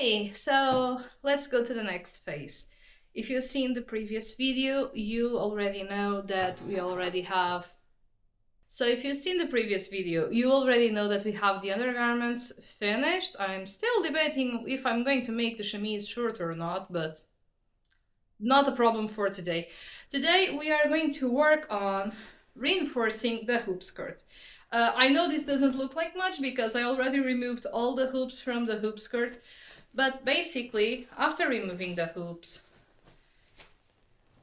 Okay, so let's go to the next phase. If you've seen the previous video, you already know that we already have... So if you've seen the previous video, you already know that we have the undergarments finished. I'm still debating if I'm going to make the chemise shorter or not, but not a problem for today. Today we are going to work on reinforcing the hoop skirt. I know this doesn't look like much because I already removed all the hoops from the hoop skirt, but basically, after removing the hoops,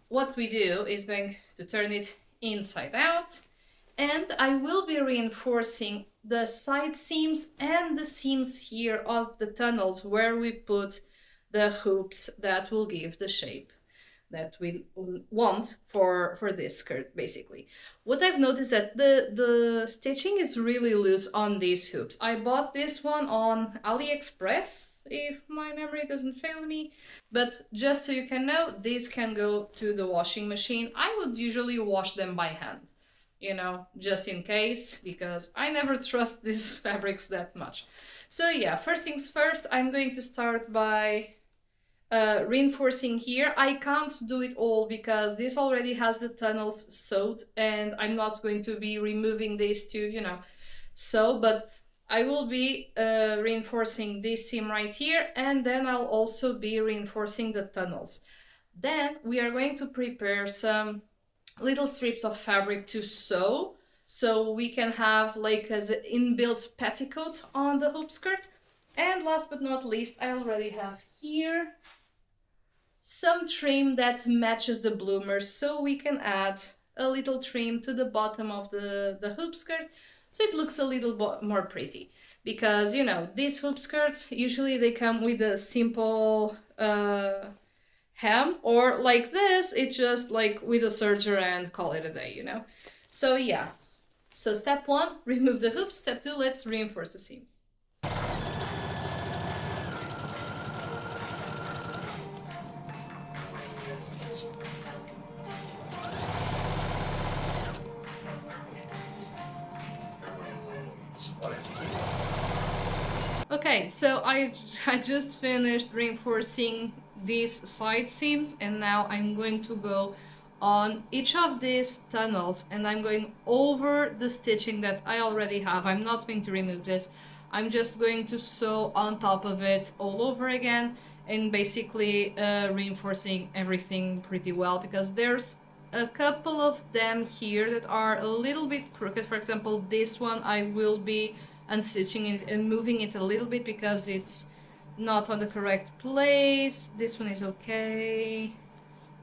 what we do is going to turn it inside out, and I will be reinforcing the side seams and the seams here of the tunnels where we put the hoops that will give the shape that we want for this skirt, basically. What I've noticed that the stitching is really loose on these hoops. I bought this one on AliExpress, if my memory doesn't fail me. But just so you can know, these can go to the washing machine. I would usually wash them by hand, you know, just in case, because I never trust these fabrics that much. So yeah, first things first, I'm going to start by reinforcing here. I can't do it all because this already has the tunnels sewed and I'm not going to be removing this to, you know, sew, but I will be reinforcing this seam right here, and then I'll also be reinforcing the tunnels. Then we are going to prepare some little strips of fabric to sew, so we can have like as an inbuilt petticoat on the hoop skirt. And last but not least, I already have here some trim that matches the bloomers, so we can add a little trim to the bottom of the hoop skirt, so it looks a little more pretty. Because, you know, these hoop skirts, usually they come with a simple hem, or like this, it's just like with a serger and call it a day, you know. So yeah, so step 1, remove the hoops. Step 2, let's reinforce the seams. Okay, so I just finished reinforcing these side seams, and now I'm going to go on each of these tunnels and I'm going over the stitching that I already have. I'm not going to remove this. I'm just going to sew on top of it all over again and basically reinforcing everything pretty well, because there's a couple of them here that are a little bit crooked. For example, this one I will be unstitching it and moving it a little bit because it's not on the correct place. This one is okay,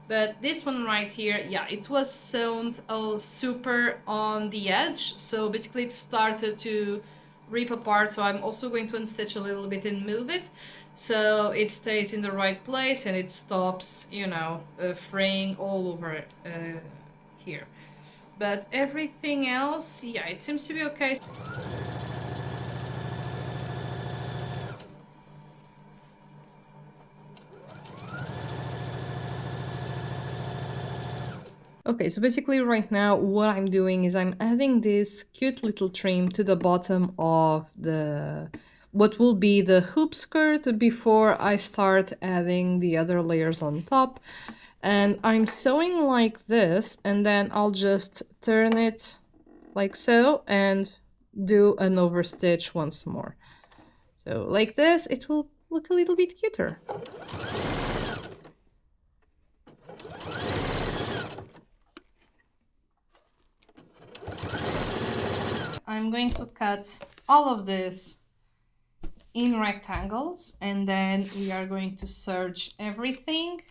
but this one right here, yeah, it was sewn super on the edge, so basically it started to rip apart. So I'm also going to unstitch a little bit and move it so it stays in the right place and it stops, you know, fraying all over here. But everything else, yeah, it seems to be okay. Okay, so basically right now what I'm doing is I'm adding this cute little trim to the bottom of the what will be the hoop skirt before I start adding the other layers on top. And I'm sewing like this, and then I'll just turn it like so and do an overstitch once more. So like this, it will look a little bit cuter. I'm going to cut all of this in rectangles, and then we are going to serge everything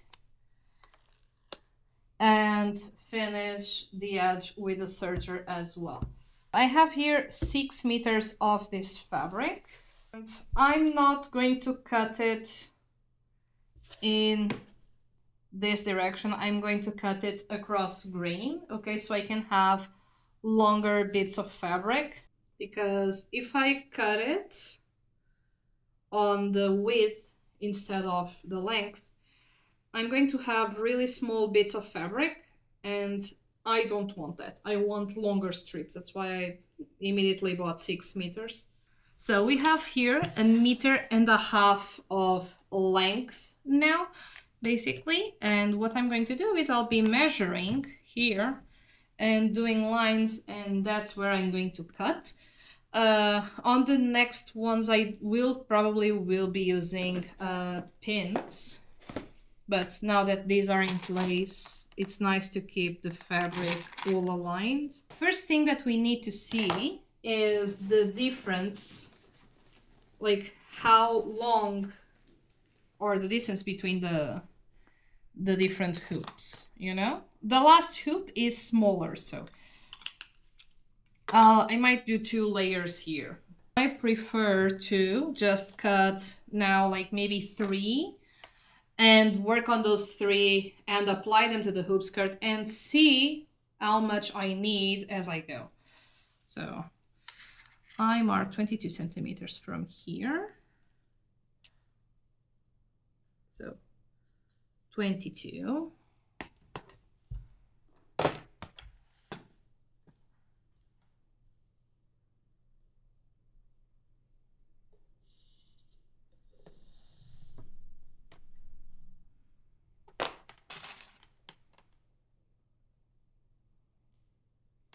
and finish the edge with a serger as well. I have here 6 meters of this fabric, and I'm not going to cut it in this direction. I'm going to cut it across grain, okay, so I can have longer bits of fabric, because if I cut it on the width instead of the length, I'm going to have really small bits of fabric, and I don't want that. I want longer strips. That's why I immediately bought 6 meters. So we have here 1.5 meters of length now, basically. And what I'm going to do is I'll be measuring here and doing lines, and that's where I'm going to cut. On the next ones, I probably will be using pins. But now that these are in place, it's nice to keep the fabric all aligned. First thing that we need to see is the difference, like how long or the distance between the different hoops, you know? The last hoop is smaller, so I might do 2 layers here. I prefer to just cut now like maybe 3 and work on those 3 and apply them to the hoop skirt and see how much I need as I go. So I mark 22 centimeters from here. So 22.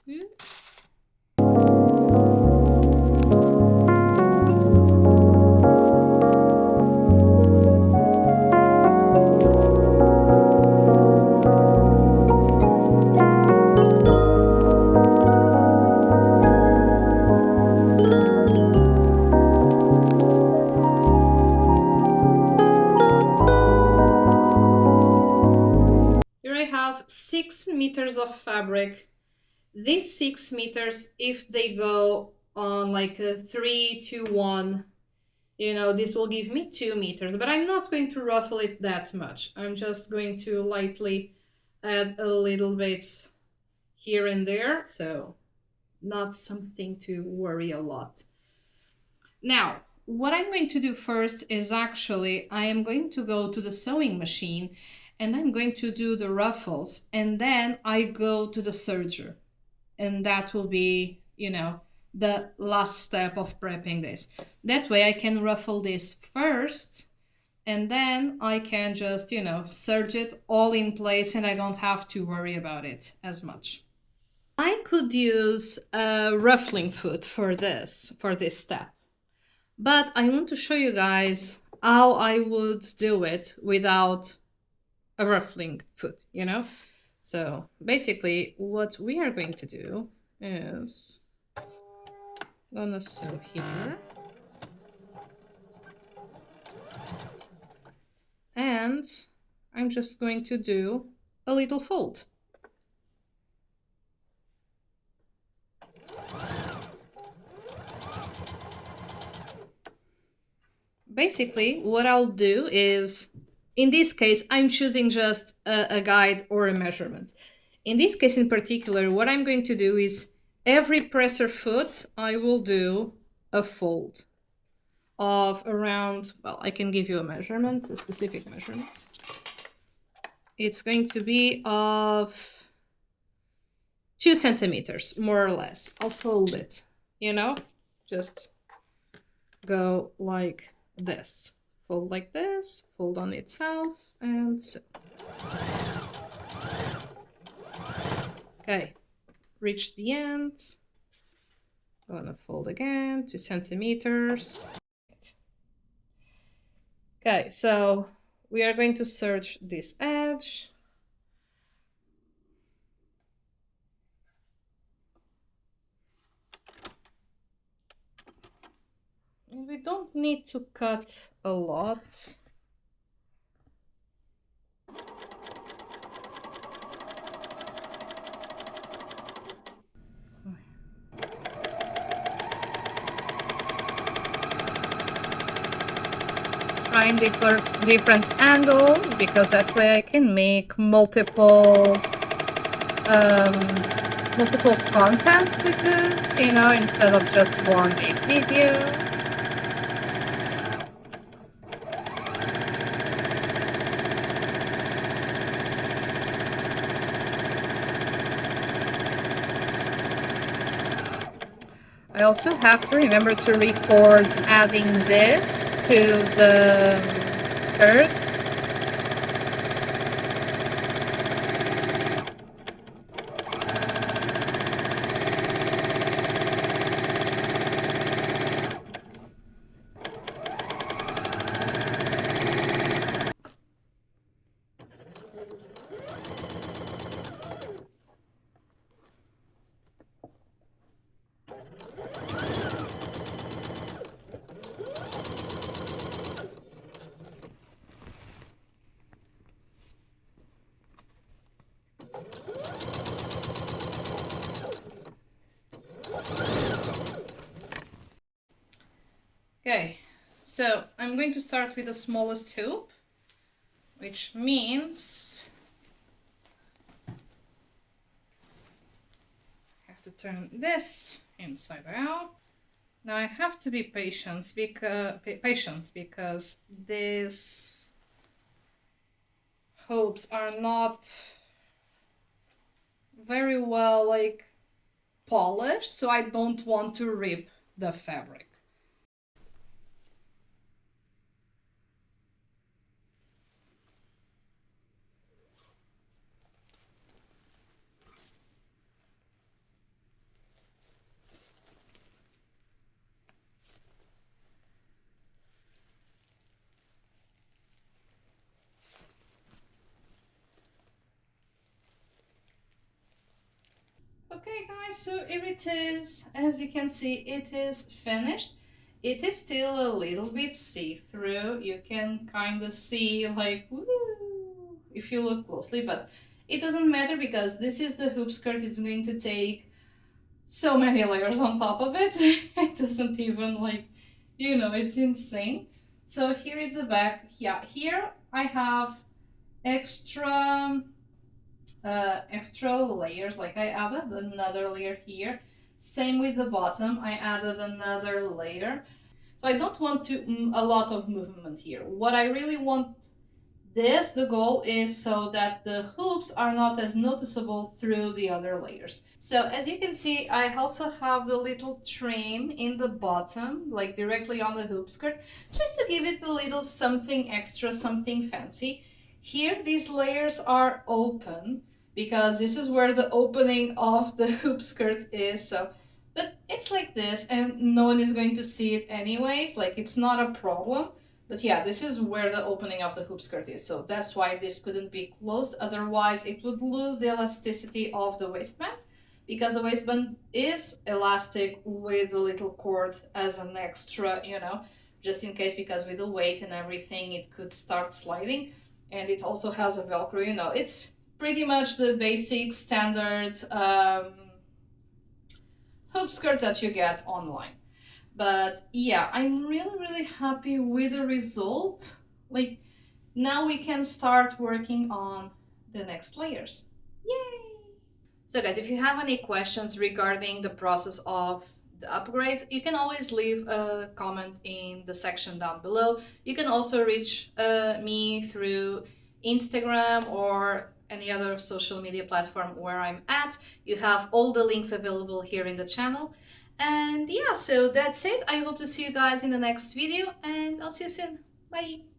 Good. Here I have 6 meters of fabric. These 6 meters, if they go on like a 3 to 1, you know, this will give me 2 meters, but I'm not going to ruffle it that much. I'm just going to lightly add a little bit here and there, so not something to worry a lot. Now, what I'm going to do first is actually, I am going to go to the sewing machine and I'm going to do the ruffles, and then I go to the serger. And that will be, you know, the last step of prepping this. That way I can ruffle this first, and then I can just, you know, serge it all in place and I don't have to worry about it as much. I could use a ruffling foot for this step, but I want to show you guys how I would do it without a ruffling foot, you know? So basically what we are going to do is I'm gonna sew here and I'm just going to do a little fold. Basically what I'll do is, in this case, I'm choosing just a guide or a measurement. In this case in particular, what I'm going to do is every presser foot, I will do a fold of around, well, I can give you a measurement, a specific measurement. It's going to be of 2 centimeters, more or less. I'll fold it, you know, just go like this. Fold like this, fold on itself, and so. Okay, reach the end. I'm gonna fold again, 2 centimeters. Okay, so we are going to serge this edge. We don't need to cut a lot. Trying different angles, because that way I can make multiple content with this, you know, instead of just one big video. I also have to remember to record adding this to the skirt. Okay, so I'm going to start with the smallest hoop, which means I have to turn this inside out. Now I have to be patient because these hoops are not very well like polished, so I don't want to rip the fabric. Okay guys, so here it is. As you can see, it is finished. It is still a little bit see-through. You can kind of see like, woo, if you look closely, but it doesn't matter because this is the hoop skirt. It's going to take so many layers on top of it. It doesn't even like, you know, it's insane. So here is the back. Yeah, here I have extra layers, like I added another layer here. Same with the bottom, I added another layer. So I don't want a lot of movement here. What I really want the goal is so that the hoops are not as noticeable through the other layers. So as you can see, I also have the little trim in the bottom, like directly on the hoop skirt, just to give it a little something extra, something fancy. Here, these layers are open because this is where the opening of the hoop skirt is. So, but it's like this and no one is going to see it anyways, like it's not a problem. But yeah, this is where the opening of the hoop skirt is, so that's why this couldn't be closed. Otherwise, it would lose the elasticity of the waistband, because the waistband is elastic with a little cord as an extra, you know, just in case, because with the weight and everything, it could start sliding. And it also has a Velcro, you know, it's pretty much the basic standard hoop skirts that you get online. But yeah, I'm really happy with the result. Like, now we can start working on the next layers. Yay! So guys, if you have any questions regarding the process of the upgrade, you can always leave a comment in the section down below. You can also reach me through Instagram or any other social media platform where I'm at. You have all the links available here in the channel. And yeah, so that's it. I hope to see you guys in the next video, and I'll see you soon. Bye!